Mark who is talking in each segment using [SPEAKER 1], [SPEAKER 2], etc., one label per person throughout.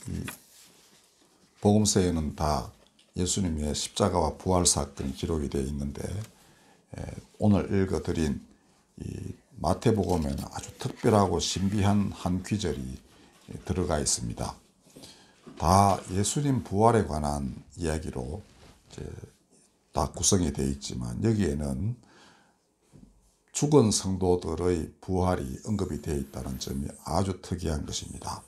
[SPEAKER 1] 이 복음서에는 다 예수님의 십자가와 부활 사건이 기록이 되어 있는데, 오늘 읽어드린 이 마태복음에는 아주 특별하고 신비한 한 귀절이 들어가 있습니다. 다 예수님 부활에 관한 이야기로 다 구성이 되어 있지만, 여기에는 죽은 성도들의 부활이 언급이 되어 있다는 점이 아주 특이한 것입니다.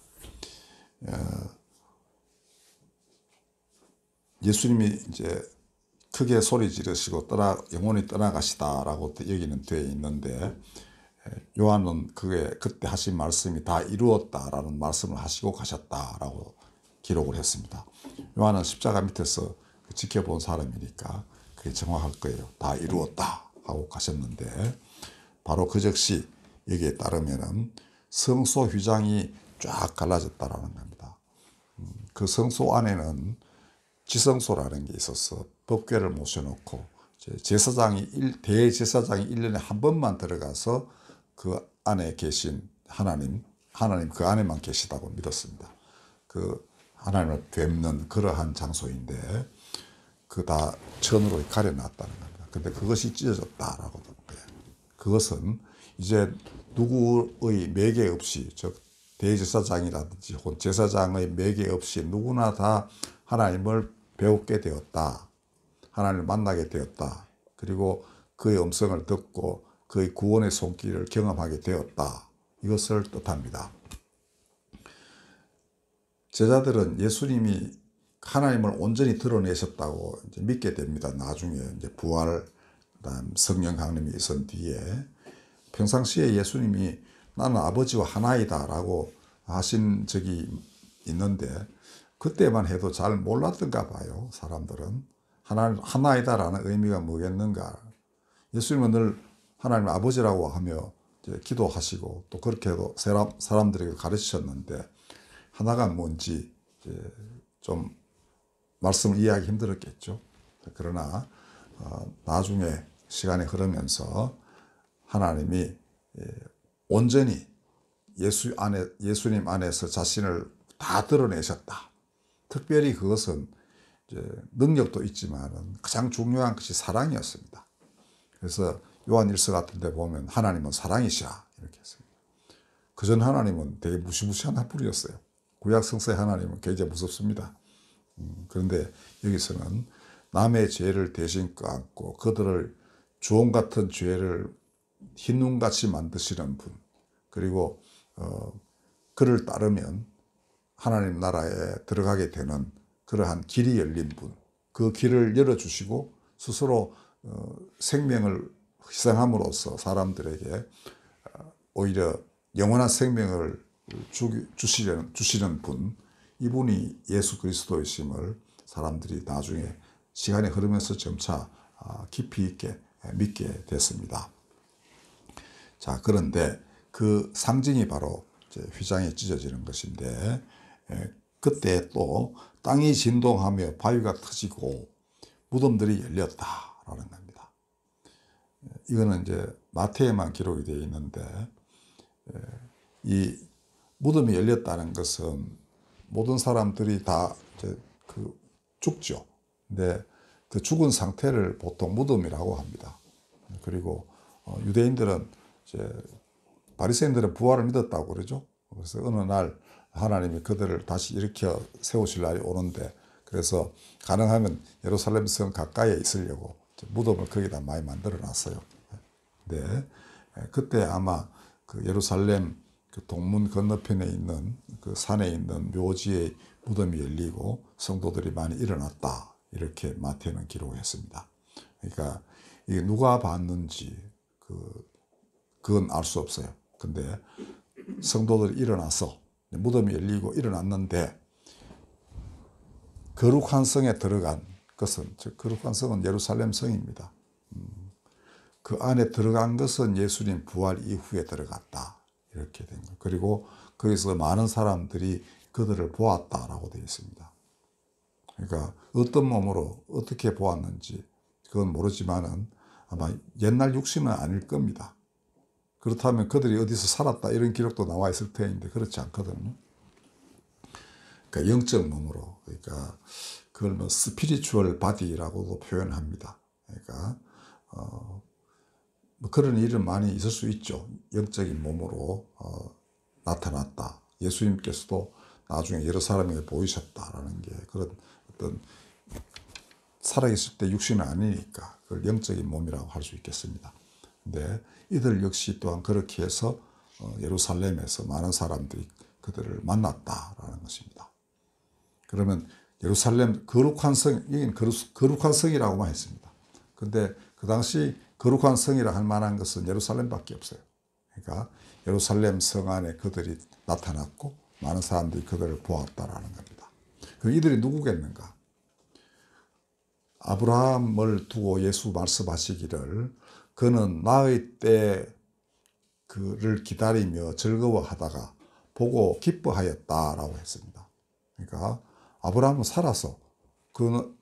[SPEAKER 1] 예수님이 이제 크게 소리 지르시고 영혼이 떠나가시다라고 여기는 되어 있는데, 요한은 그때 하신 말씀이 다 이루었다라는 말씀을 하시고 가셨다라고 기록을 했습니다. 요한은 십자가 밑에서 지켜본 사람이니까 그게 정확할 거예요. 다 이루었다 하고 가셨는데, 바로 그 즉시 여기에 따르면은 성소 휘장이 쫙 갈라졌다라는 겁니다. 그 성소 안에는 지성소라는 게 있어서 법궤를 모셔놓고 대제사장이 1년에 한 번만 들어가서 그 안에 계신 하나님 그 안에만 계시다고 믿었습니다. 그 하나님을 뵙는 그러한 장소인데, 그 다 천으로 가려놨다는 겁니다. 근데 그것이 찢어졌다라고 하는 거예요. 그것은 이제 누구의 매개 없이, 즉 대제사장이라든지 혹은 제사장의 매개 없이 누구나 다 하나님을 배우게 되었다. 하나님을 만나게 되었다. 그리고 그의 음성을 듣고 그의 구원의 손길을 경험하게 되었다. 이것을 뜻합니다. 제자들은 예수님이 하나님을 온전히 드러내셨다고 이제 믿게 됩니다. 나중에 이제 부활, 그다음 성령 강림이 있은 뒤에, 평상시에 예수님이 나는 아버지와 하나이다라고 하신 적이 있는데, 그때만 해도 잘 몰랐던가 봐요. 사람들은 하나이다라는 의미가 뭐겠는가. 예수님은 늘 하나님 아버지라고 하며 이제 기도하시고 또 그렇게도 사람들에게 가르치셨는데, 하나가 뭔지 이제 좀 말씀을 이해하기 힘들었겠죠. 그러나 나중에 시간이 흐르면서 하나님이 온전히 예수님 안에서 자신을 다 드러내셨다. 특별히 그것은 이제 능력도 있지만 가장 중요한 것이 사랑이었습니다. 그래서 요한일서 같은 데 보면 하나님은 사랑이시라 이렇게 했습니다. 그전 하나님은 되게 무시무시한 한분이었어요. 구약 성서의 하나님은 굉장히 무섭습니다. 그런데 여기서는 남의 죄를 대신 껴안고 그들을 주홍 같은 죄를 흰눈같이 만드시는 분, 그리고 그를 따르면 하나님 나라에 들어가게 되는 그러한 길이 열린 분, 그 길을 열어주시고 스스로 생명을 희생함으로써 사람들에게 오히려 영원한 생명을 주시는 분, 이분이 예수 그리스도이심을 사람들이 나중에 시간이 흐르면서 점차 깊이 있게 믿게 됐습니다. 자, 그런데 그 상징이 바로 휘장이 찢어지는 것인데, 그때 또 땅이 진동하며 바위가 터지고 무덤들이 열렸다라는 겁니다. 이거는 이제 마태에만 기록이 되어 있는데, 이 무덤이 열렸다는 것은 모든 사람들이 다 죽죠. 근데 그 죽은 상태를 보통 무덤이라고 합니다. 그리고 유대인들은 바리새인들은 부활을 믿었다고 그러죠. 그래서 어느 날 하나님이 그들을 다시 일으켜 세우실 날이 오는데, 그래서 가능하면 예루살렘 성 가까이에 있으려고 무덤을 거기다 많이 만들어 놨어요. 네, 그때 아마 그 예루살렘 그 동문 건너편에 있는 그 산에 있는 묘지의 무덤이 열리고 성도들이 많이 일어났다, 이렇게 마태는 기록했습니다. 그러니까 이게 누가 봤는지 그건 알 수 없어요. 근데 성도들이 일어나서 무덤이 열리고 일어났는데, 거룩한 성에 들어간 것은, 즉 거룩한 성은 예루살렘 성입니다. 그 안에 들어간 것은 예수님 부활 이후에 들어갔다, 이렇게 된 거예요. 그리고 거기서 많은 사람들이 그들을 보았다라고 되어 있습니다. 그러니까 어떤 몸으로 어떻게 보았는지 그건 모르지만은 아마 옛날 육신은 아닐 겁니다. 그렇다면 그들이 어디서 살았다 이런 기록도 나와 있을 텐데 그렇지 않거든요. 그러니까 영적 몸으로, 그러니까 그걸 뭐 스피리추얼 바디라고도 표현합니다. 그러니까 뭐 그런 일은 많이 있을 수 있죠. 영적인 몸으로 나타났다. 예수님께서도 나중에 여러 사람에게 보이셨다라는 게 그런 어떤 살아있을 때 육신은 아니니까 그걸 영적인 몸이라고 할 수 있겠습니다. 근데 이들 역시 또한 그렇게 해서 예루살렘에서 많은 사람들이 그들을 만났다라는 것입니다. 그러면 예루살렘 거룩한 성, 이건 거룩한 성이라고만 했습니다. 근데 그 당시 거룩한 성이라 할 만한 것은 예루살렘밖에 없어요. 그러니까 예루살렘 성 안에 그들이 나타났고 많은 사람들이 그들을 보았다라는 겁니다. 그럼 이들이 누구겠는가? 아브라함을 두고 예수 말씀하시기를 그는 나의 때 그를 기다리며 즐거워하다가 보고 기뻐하였다라고 했습니다. 그러니까 아브라함은 살아서 그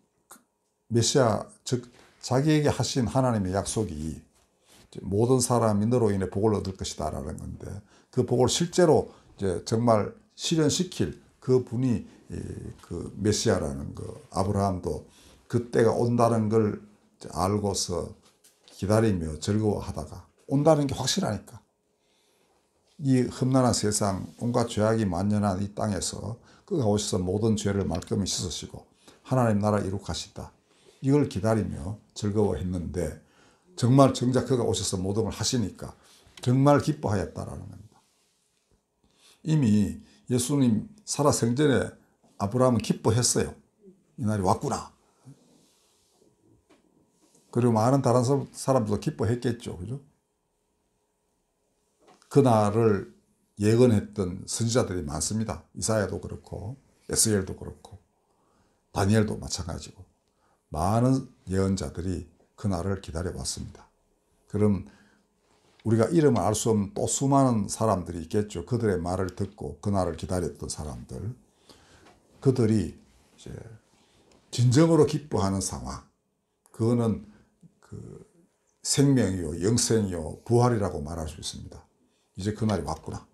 [SPEAKER 1] 메시아, 즉 자기에게 하신 하나님의 약속이 모든 사람이 너로 인해 복을 얻을 것이다라는 건데, 그 복을 실제로 이제 정말 실현시킬 그 분이 그 메시아라는 거, 아브라함도 그 때가 온다는 걸 알고서 기다리며 즐거워하다가, 온다는 게 확실하니까 이 험난한 세상, 온갖 죄악이 만연한 이 땅에서 그가 오셔서 모든 죄를 말끔히 씻으시고 하나님 나라 이룩하시다, 이걸 기다리며 즐거워했는데 정말 정작 그가 오셔서 모든 걸 하시니까 정말 기뻐하였다라는 겁니다. 이미 예수님 살아 생전에 아브라함은 기뻐했어요. 이 날이 왔구나. 그리고 많은 다른 사람들도 기뻐했겠죠. 그죠? 그날을 예언했던 선지자들이 많습니다. 이사야도 그렇고 에스겔도 그렇고 다니엘도 마찬가지고 많은 예언자들이 그날을 기다려왔습니다. 그럼 우리가 이름을 알 수 없는 또 수많은 사람들이 있겠죠. 그들의 말을 듣고 그날을 기다렸던 사람들. 그들이 이제 진정으로 기뻐하는 상황. 그거는 그 생명이요, 영생이요, 부활이라고 말할 수 있습니다. 이제 그날이 왔구나.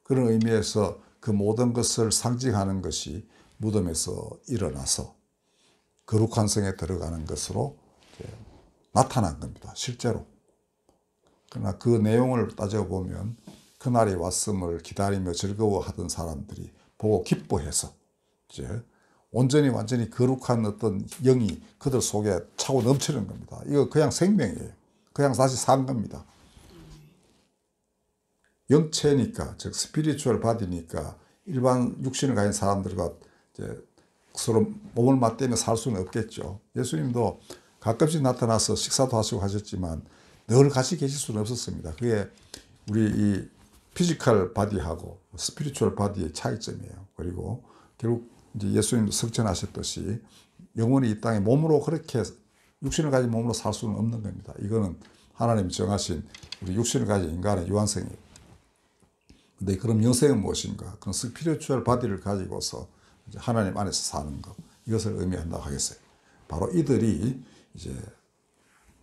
[SPEAKER 1] 그런 의미에서 그 모든 것을 상징하는 것이 무덤에서 일어나서 거룩한 성에 들어가는 것으로 나타난 겁니다. 실제로. 그러나 그 내용을 따져보면 그날이 왔음을 기다리며 즐거워하던 사람들이 보고 기뻐해서 이제 온전히 완전히 거룩한 어떤 영이 그들 속에 차고 넘치는 겁니다. 이거 그냥 생명이에요. 그냥 다시 산 겁니다. 영체니까, 즉 스피리추얼 바디니까 일반 육신을 가진 사람들과 이제 서로 몸을 맞대며 살 수는 없겠죠. 예수님도 가끔씩 나타나서 식사도 하시고 하셨지만 늘 같이 계실 수는 없었습니다. 그게 우리 이 피지컬 바디하고 스피리추얼 바디의 차이점이에요. 그리고 결국 이제 예수님도 성천하셨듯이 영원히 이 땅에 몸으로 그렇게 육신을 가진 몸으로 살 수는 없는 겁니다. 이거는 하나님이 정하신 우리 육신을 가진 인간의 유한성이에요. 근데 그럼 영생은 무엇인가? 그런 스피리추얼 바디를 가지고서 이제 하나님 안에서 사는 것, 이것을 의미한다고 하겠어요. 바로 이들이 이제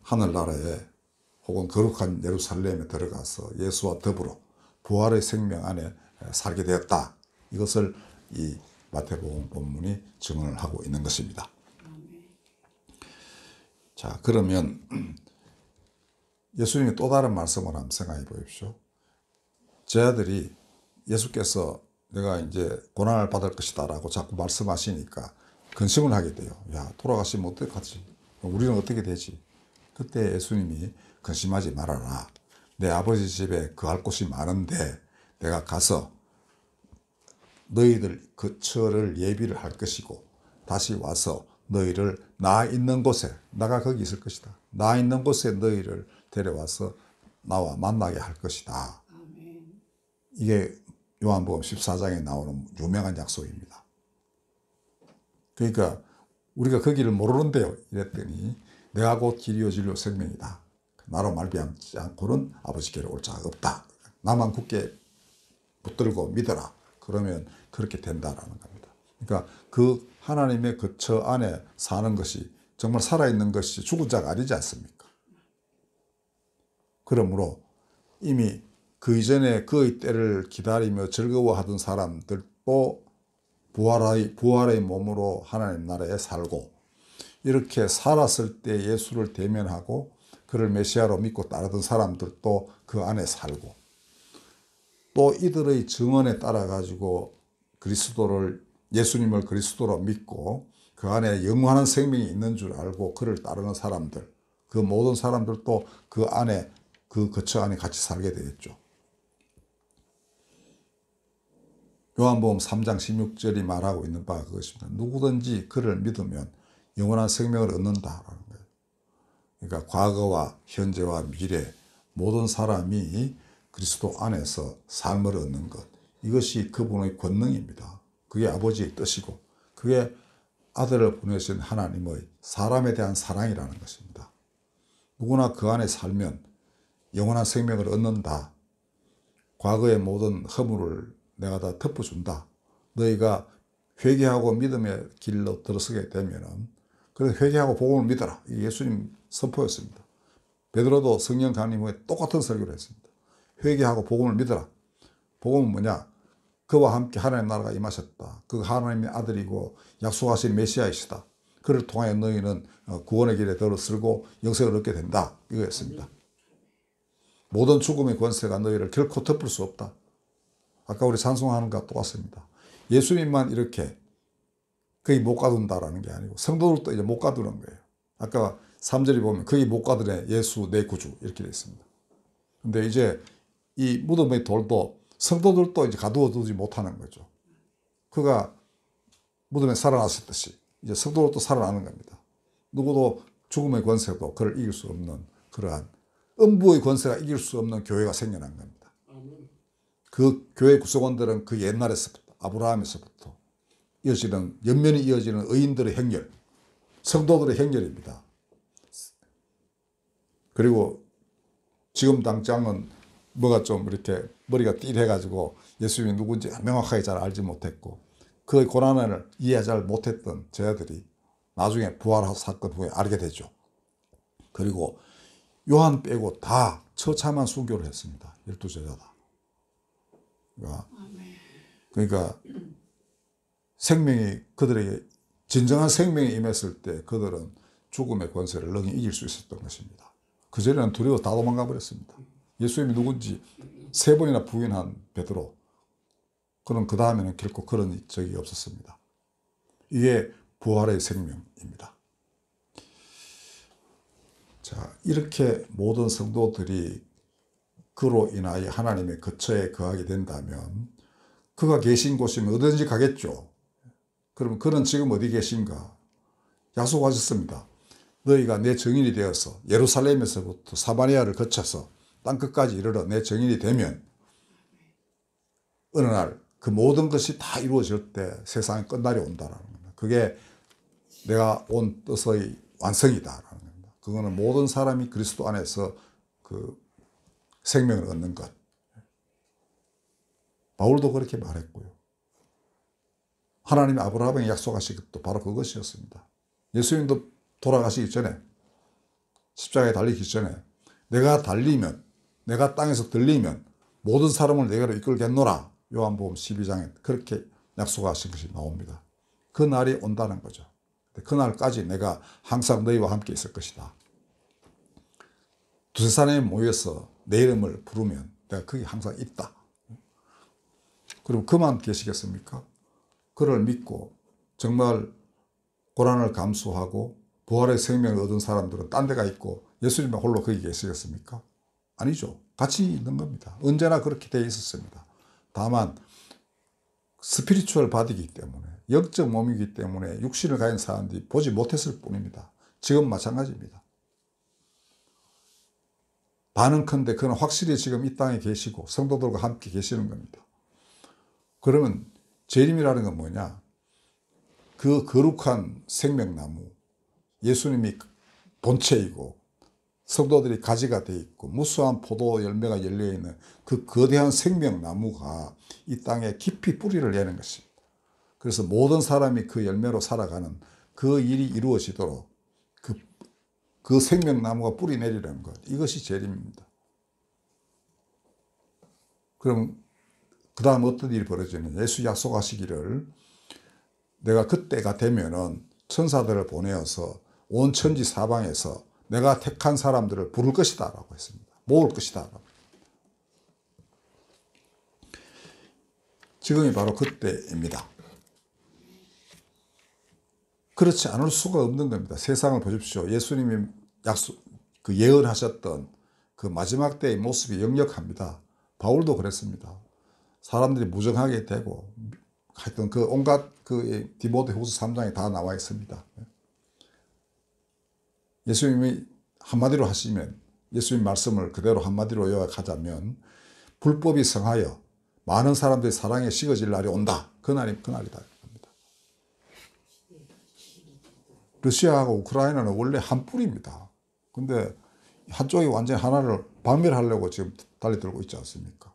[SPEAKER 1] 하늘나라에 혹은 거룩한 예루살렘에 들어가서 예수와 더불어 부활의 생명 안에 살게 되었다. 이것을 이 마태복음 본문이 증언을 하고 있는 것입니다. 자, 그러면 예수님이 또 다른 말씀을 한번 생각해 보십시오. 제 아들이 예수께서 내가 이제 고난을 받을 것이다 라고 자꾸 말씀하시니까 근심을 하게 돼요. 야, 돌아가시면 어떡하지? 우리는 어떻게 되지? 그때 예수님이 근심하지 말아라. 내 아버지 집에 거할 곳이 많은데 내가 가서 너희들 거처를 예비를 할 것이고 다시 와서 너희를 나 있는 곳에, 나가 거기 있을 것이다. 나 있는 곳에 너희를 데려와서 나와 만나게 할 것이다. 이게 요한복음 14장에 나오는 유명한 약속입니다. 그러니까 우리가 그 길을 모르는데요. 이랬더니 내가 곧 길이요 진리요 생명이다. 나로 말미암지 않고는 아버지께로 올 자가 없다. 나만 굳게 붙들고 믿어라. 그러면 그렇게 된다라는 겁니다. 그러니까 그 하나님의 거처 안에 사는 것이 정말 살아있는 것이 죽은 자가 아니지 않습니까? 그러므로 이미 그 이전에 그의 때를 기다리며 즐거워하던 사람들도 부활의 몸으로 하나님 나라에 살고, 이렇게 살았을 때 예수를 대면하고 그를 메시아로 믿고 따르던 사람들도 그 안에 살고, 또 이들의 증언에 따라 가지고 예수님을 그리스도로 믿고 그 안에 영원한 생명이 있는 줄 알고 그를 따르는 사람들, 그 모든 사람들도 그 안에, 그 거처 안에 같이 살게 되겠죠. 요한복음 3장 16절이 말하고 있는 바가 그것입니다. 누구든지 그를 믿으면 영원한 생명을 얻는다라는 거예요. 그러니까 과거와 현재와 미래 모든 사람이 그리스도 안에서 삶을 얻는 것, 이것이 그분의 권능입니다. 그게 아버지의 뜻이고, 그게 아들을 보내신 하나님의 사람에 대한 사랑이라는 것입니다. 누구나 그 안에 살면 영원한 생명을 얻는다. 과거의 모든 허물을 내가 다 덮어준다. 너희가 회개하고 믿음의 길로 들어서게 되면은, 그래서 회개하고 복음을 믿어라. 이게 예수님 선포였습니다. 베드로도 성령 강림 후에 똑같은 설교를 했습니다. 회개하고 복음을 믿어라. 복음은 뭐냐? 그와 함께 하나님 나라가 임하셨다. 그 하나님의 아들이고 약속하신 메시아이시다. 그를 통하여 너희는 구원의 길에 들어서고 영생을 얻게 된다. 이거였습니다. 모든 죽음의 권세가 너희를 결코 덮을 수 없다. 아까 우리 찬송하는 것과 똑같습니다. 예수님만 이렇게 거기 못 가둔다라는 게 아니고 성도들도 이제 못 가두는 거예요. 아까 3절에 보면 거기 못 가두네 예수 내 구주 이렇게 되어 있습니다. 근데 이제 이 무덤의 돌도 성도들도 이제 가두어 두지 못하는 거죠. 그가 무덤에 살아났었듯이 이제 성도들도 살아나는 겁니다. 누구도 죽음의 권세도 그를 이길 수 없는 그러한 음부의 권세가 이길 수 없는 교회가 생겨난 겁니다. 그 교회 구성원들은 그 옛날에서부터 아브라함에서부터 이어지는 연면이 이어지는 의인들의 행렬, 성도들의 행렬입니다. 그리고 지금 당장은 뭐가 좀 이렇게 머리가 띠해가지고 예수님이 누군지 명확하게 잘 알지 못했고 그 고난을 이해 잘 못했던 저희들이 나중에 부활 사건 후에 알게 되죠. 그리고 요한 빼고 다 처참한 순교를 했습니다. 12제자다. 그러니까 생명이 그들에게 진정한 생명이 임했을 때 그들은 죽음의 권세를 능히 이길 수 있었던 것입니다. 그전에는 두려워 다 도망가 버렸습니다. 예수님이 누군지 3번이나 부인한 베드로, 그는 그 다음에는 결코 그런 적이 없었습니다. 이게 부활의 생명입니다. 자, 이렇게 모든 성도들이 그로 인하여 하나님의 거처에 거하게 된다면 그가 계신 곳이면 어디든지 가겠죠. 그러면 그는 지금 어디 계신가? 약속하셨습니다. 너희가 내 증인이 되어서 예루살렘에서부터 사마리아를 거쳐서 땅끝까지 이르러 내 증인이 되면 어느 날 그 모든 것이 다 이루어질 때 세상의 끝날이 온다라는 겁니다. 그게 내가 온 뜻의 완성이다라는 겁니다. 그거는 모든 사람이 그리스도 안에서 그 생명을 얻는 것. 바울도 그렇게 말했고요. 하나님이 아브라함에게 약속하신 것도 바로 그것이었습니다. 예수님도 돌아가시기 전에, 십자가에 달리기 전에 내가 달리면, 내가 땅에서 들리면 모든 사람을 내게로 이끌겠노라. 요한복음 12장에 그렇게 약속하신 것이 나옵니다. 그 날이 온다는 거죠. 그날까지 내가 항상 너희와 함께 있을 것이다. 두세 사람이 모여서 내 이름을 부르면 내가 거기 항상 있다. 그럼 그만 계시겠습니까? 그를 믿고 정말 고난을 감수하고 부활의 생명을 얻은 사람들은 딴 데가 있고 예수님만 홀로 거기 계시겠습니까? 아니죠. 같이 있는 겁니다. 언제나 그렇게 되어 있었습니다. 다만 스피리추얼 바디이기 때문에, 영적 몸이기 때문에 육신을 가진 사람들이 보지 못했을 뿐입니다. 지금 마찬가지입니다. 반응컨대 그는 확실히 지금 이 땅에 계시고 성도들과 함께 계시는 겁니다. 그러면 재림이라는 건 뭐냐? 그 거룩한 생명나무, 예수님이 본체이고 성도들이 가지가 돼 있고 무수한 포도 열매가 열려있는 그 거대한 생명나무가 이 땅에 깊이 뿌리를 내는 것입니다. 그래서 모든 사람이 그 열매로 살아가는 그 일이 이루어지도록 그 생명나무가 뿌리 내리는 것, 이것이 재림입니다. 그럼 그 다음 어떤 일이 벌어지느냐? 예수 약속하시기를 내가 그때가 되면은 천사들을 보내어서 온 천지 사방에서 내가 택한 사람들을 부를 것이다 라고 했습니다. 모을 것이다. 지금이 바로 그때입니다. 그렇지 않을 수가 없는 겁니다. 세상을 보십시오. 예수님이 예언하셨던 그 마지막 때의 모습이 역력합니다. 바울도 그랬습니다. 사람들이 무정하게 되고 하여튼 그 온갖 디모데후서 3장에 다 나와 있습니다. 예수님이 한마디로 하시면, 예수님 말씀을 그대로 한마디로 요약하자면 불법이 성하여 많은 사람들이 사랑에 식어질 날이 온다. 그날이다. 러시아하고 우크라이나는 원래 한 뿌리입니다. 근데 한쪽이 완전히 하나를 박멸하려고 지금 달려들고 있지 않습니까?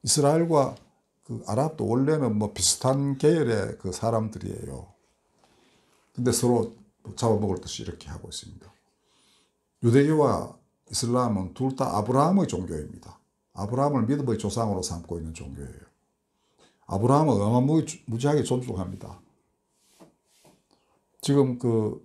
[SPEAKER 1] 이스라엘과 그 아랍도 원래는 뭐 비슷한 계열의 그 사람들이에요. 근데 서로 잡아먹을 듯이 이렇게 하고 있습니다. 유대교와 이슬람은 둘 다 아브라함의 종교입니다. 아브라함을 믿음의 조상으로 삼고 있는 종교예요. 아브라함은 어마무지하게 존중합니다. 지금 그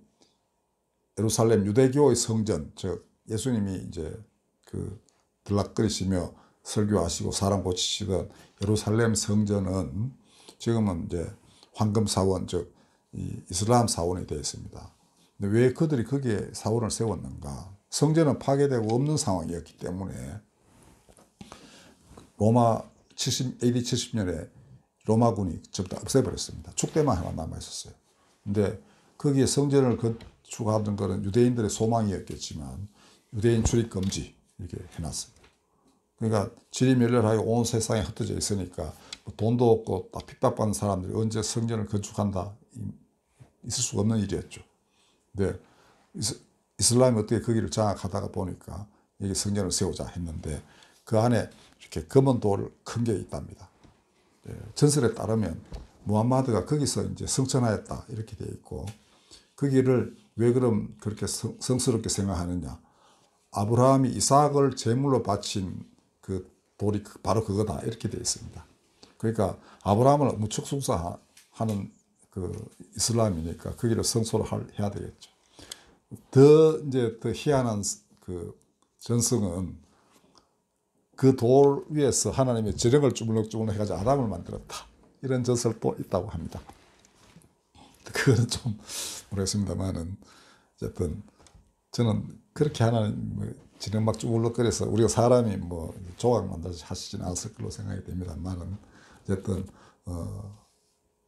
[SPEAKER 1] 예루살렘 유대교의 성전, 즉 예수님이 이제 그 들락거리시며 설교하시고 사람 고치시던 예루살렘 성전은 지금은 이제 황금 사원, 즉 이슬람 사원이 되어 있습니다. 근데 왜 그들이 거기에 사원을 세웠는가? 성전은 파괴되고 없는 상황이었기 때문에 AD 70년에 로마군이 전부 다 없애버렸습니다. 축대만 하나 남아 있었어요. 근데 거기에 성전을 건축하던 것은 유대인들의 소망이었겠지만 유대인 출입 금지 이렇게 해놨습니다. 그러니까 지리멸렬하게 온 세상에 흩어져 있으니까 돈도 없고 딱 핍박받는 사람들이 언제 성전을 건축한다 있을 수가 없는 일이었죠. 근데 이슬람이 어떻게 거기를 장악하다가 보니까 여기 성전을 세우자 했는데 그 안에 이렇게 검은 돌 큰 게 있답니다. 전설에 따르면 무함마드가 거기서 이제 성천하였다 이렇게 되어 있고, 거기를 왜 그럼 그렇게 성스럽게 생각하느냐? 아브라함이 이삭을 제물로 바친 그 돌이 바로 그거다 이렇게 되어 있습니다. 그러니까 아브라함을 무척 숭상하는 그 이슬람이니까 거기를 성소로 해야 되겠죠. 더 희한한 그 전승은 그 돌 위에서 하나님의 재령을 주물럭주물럭 해가지고 아담을 만들었다. 이런 전설도 있다고 합니다. 그거는 좀 모르겠습니다만은 어쨌든 저는 그렇게 하나님 지령 막 주물럭거려서 우리가 사람이 뭐 조각 만들어서 하시지는 않았을 걸로 생각이 됩니다만은 어쨌든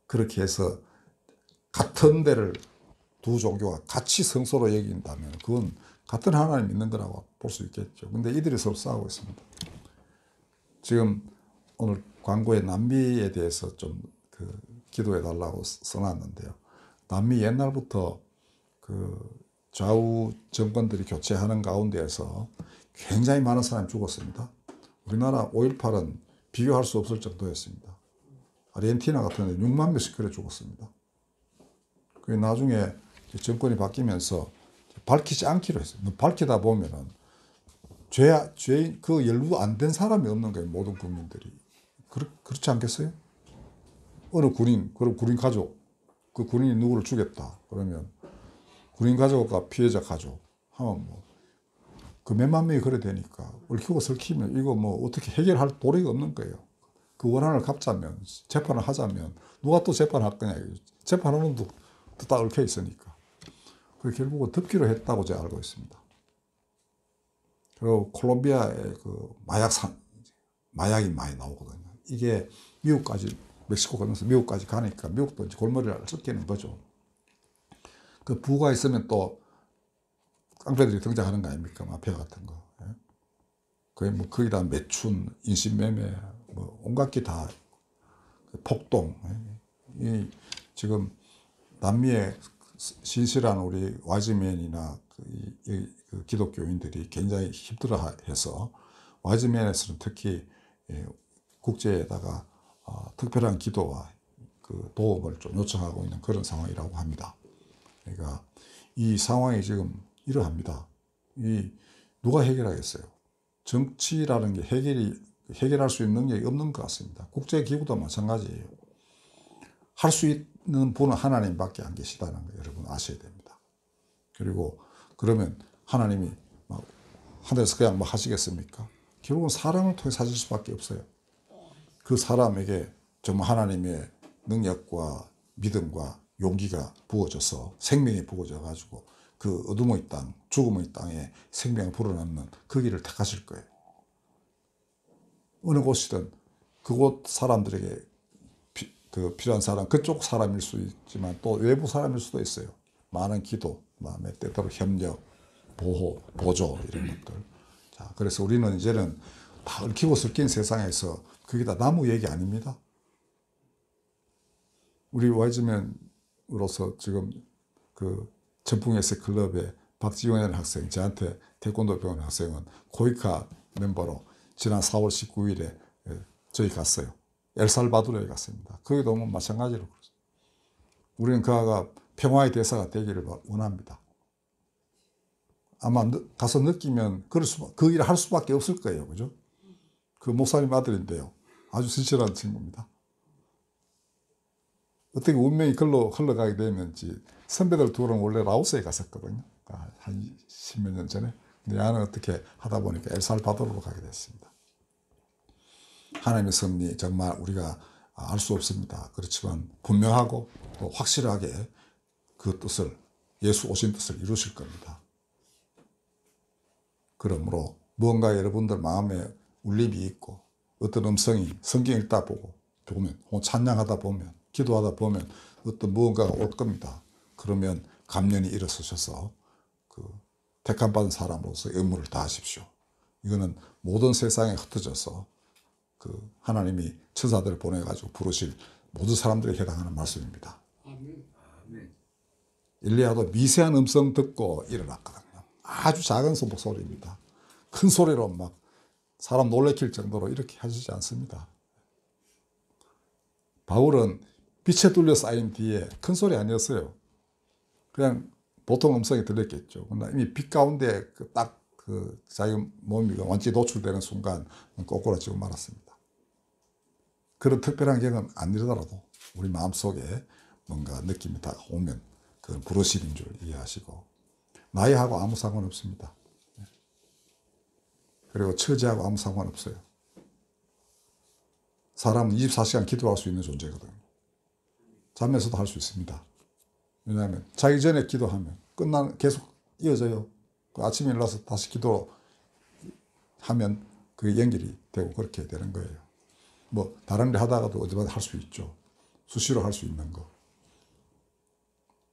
[SPEAKER 1] 그렇게 해서 같은 데를 두 종교가 같이 성소로 여긴다면 그건 같은 하나님 믿는 거라고 볼 수 있겠죠. 근데 이들이 서로 싸우고 있습니다. 지금 오늘 광고에 남미에 대해서 좀 기도해 달라고 써놨는데요. 남미 옛날부터 그 좌우 정권들이 교체하는 가운데에서 굉장히 많은 사람이 죽었습니다. 우리나라 5.18은 비교할 수 없을 정도였습니다. 아르헨티나 같은 데 6만 명씩 그래 죽었습니다. 그 나중에 정권이 바뀌면서 밝히지 않기로 했어요. 밝히다 보면은 죄인 그 연루 안 된 사람이 없는 거예요. 모든 국민들이. 그렇지 않겠어요? 어느 군인, 그럼 군인 가족, 그 군인이 누구를 죽였다. 그러면 군인 가족과 피해자 가족 하면 뭐 그 몇만 명이 그래 되니까 얽히고 설키면 이거 뭐 어떻게 해결할 도리가 없는 거예요. 그 원한을 갚자면, 재판을 하자면 누가 또 재판할 거냐. 재판하는 놈도 다 얽혀 있으니까. 그 결국은 덮기로 했다고 제가 알고 있습니다. 그리고 콜롬비아에 그 마약이 많이 나오거든요. 이게 미국까지, 멕시코 가면서 미국까지 가니까 미국도 이제 골머리를 썩기는 거죠. 그 부가 있으면 또 깡패들이 등장하는 거 아닙니까? 마피아 같은 거. 거의 뭐 거기다 매춘, 인신매매, 뭐 온갖 게 다 폭동. 이 지금 남미의 신실한 우리 와이즈맨이나 그 기독교인들이 굉장히 힘들어해서 와이즈맨에서는 특히 국제에다가 특별한 기도와 그 도움을 좀 요청하고 있는 그런 상황이라고 합니다. 그러니까 이 상황이 지금 이러합니다. 누가 해결하겠어요? 정치라는 게 해결할 수 있는 능력이 없는 것 같습니다. 국제기구도 마찬가지예요. 할 수 있는 분은 하나님밖에 안 계시다는 거 여러분 아셔야 됩니다. 그리고 그러면 하나님이 막 하늘에서 그냥 뭐 하시겠습니까? 결국은 사람을 통해 하실 수밖에 없어요. 그 사람에게 정말 하나님의 능력과 믿음과 용기가 부어져서 생명이 부어져 가지고 그 어둠의 땅, 죽음의 땅에 생명을 불어넣는 그 길을 택하실 거예요. 어느 곳이든 그곳 사람들에게 필요한 사람, 그쪽 사람일 수 있지만 또 외부 사람일 수도 있어요. 많은 기도, 마음에 때때로 협력, 보호, 보조 이런 것들. 자, 그래서 우리는 이제는 다 얽히고 섞인 세상에서 그게 다 나무 얘기 아닙니다. 우리 와이즈맨으로서 지금 그 전풍에스 클럽의 박지원이라는 학생, 저한테 태권도 배우는 학생은 고이카 멤버로 지난 4월 19일에 저희 갔어요. 엘살바도르에 갔습니다. 거기도 뭐 마찬가지로 그렇습니다. 우리는 그가 평화의 대사가 되기를 원합니다. 아마 가서 느끼면 그 일을 할 수밖에 없을 거예요. 그죠? 그 목사님 아들인데요. 아주 진실한 친구입니다. 어떻게 운명이 글로 흘러가게 되면지 선배들 둘은 원래 라오스에 갔었거든요. 한 10몇 년 전에. 근데 나는 어떻게 하다 보니까 엘살바도르로 가게 됐습니다. 하나님의 섭리 정말 우리가 알 수 없습니다. 그렇지만 분명하고 또 확실하게 그 뜻을, 예수 오신 뜻을 이루실 겁니다. 그러므로 무언가 여러분들 마음에 울림이 있고 어떤 음성이 성경 읽다 보면 찬양하다 보면 기도하다 보면 어떤 무언가가 올 겁니다. 그러면 감련이 일어서셔서 그 택함 받은 사람으로서 의무를 다하십시오. 이거는 모든 세상에 흩어져서 그 하나님이 천사들을 보내가지고 부르실 모든 사람들에게 해당하는 말씀입니다. 엘리야도 미세한 음성 듣고 일어났거든요. 아주 작은 목소리입니다. 큰 소리로 막 사람 놀래킬 정도로 이렇게 하시지 않습니다. 바울은 빛에 뚫려 쌓인 뒤에 큰 소리 아니었어요. 그냥 보통 음성이 들렸겠죠. 그러나 이미 빛 가운데 딱 자기 몸이 완전히 노출되는 순간 꼬꾸라지고 말았습니다. 그런 특별한 경험 안 이르더라도 우리 마음속에 뭔가 느낌이 다 오면 그건 부르심인 줄 이해하시고 나이하고 아무 상관없습니다. 그리고 처지하고 아무 상관없어요. 사람은 24시간 기도할 수 있는 존재거든요. 잠에서도 할 수 있습니다. 왜냐하면 자기 전에 기도하면 계속 이어져요. 아침에 일어나서 다시 기도하면 그게 연결이 되고 그렇게 되는 거예요. 뭐 다른 일 하다가도 어디마다 할 수 있죠. 수시로 할 수 있는 거.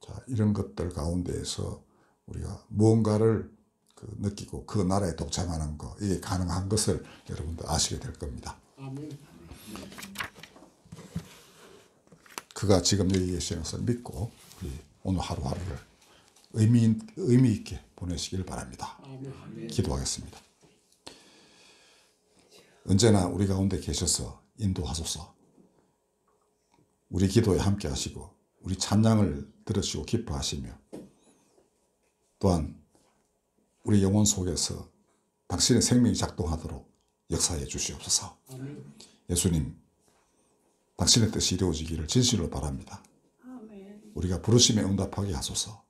[SPEAKER 1] 자, 이런 것들 가운데에서 우리가 무언가를 느끼고 그 나라에 동참하는 거, 이게 가능한 것을 여러분들 아시게 될 겁니다. 그가 지금 여기 계시는 것을 믿고 오늘 하루하루를 의미 있게 보내시길 바랍니다. 기도하겠습니다. 언제나 우리 가운데 계셔서 인도하소서. 우리 기도에 함께 하시고 우리 찬양을 들으시고 기뻐하시며 또한 우리 영혼 속에서 당신의 생명이 작동하도록 역사해 주시옵소서. 예수님, 당신의 뜻이 이루어지기를 진실로 바랍니다. 우리가 부르심에 응답하게 하소서.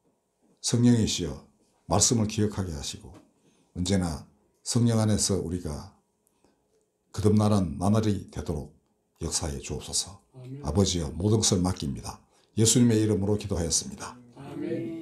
[SPEAKER 1] 성령이시여 말씀을 기억하게 하시고 언제나 성령 안에서 우리가 거듭나는 나날이 되도록 역사해 주옵소서. 아버지여 모든 것을 맡깁니다. 예수님의 이름으로 기도하였습니다. 아멘.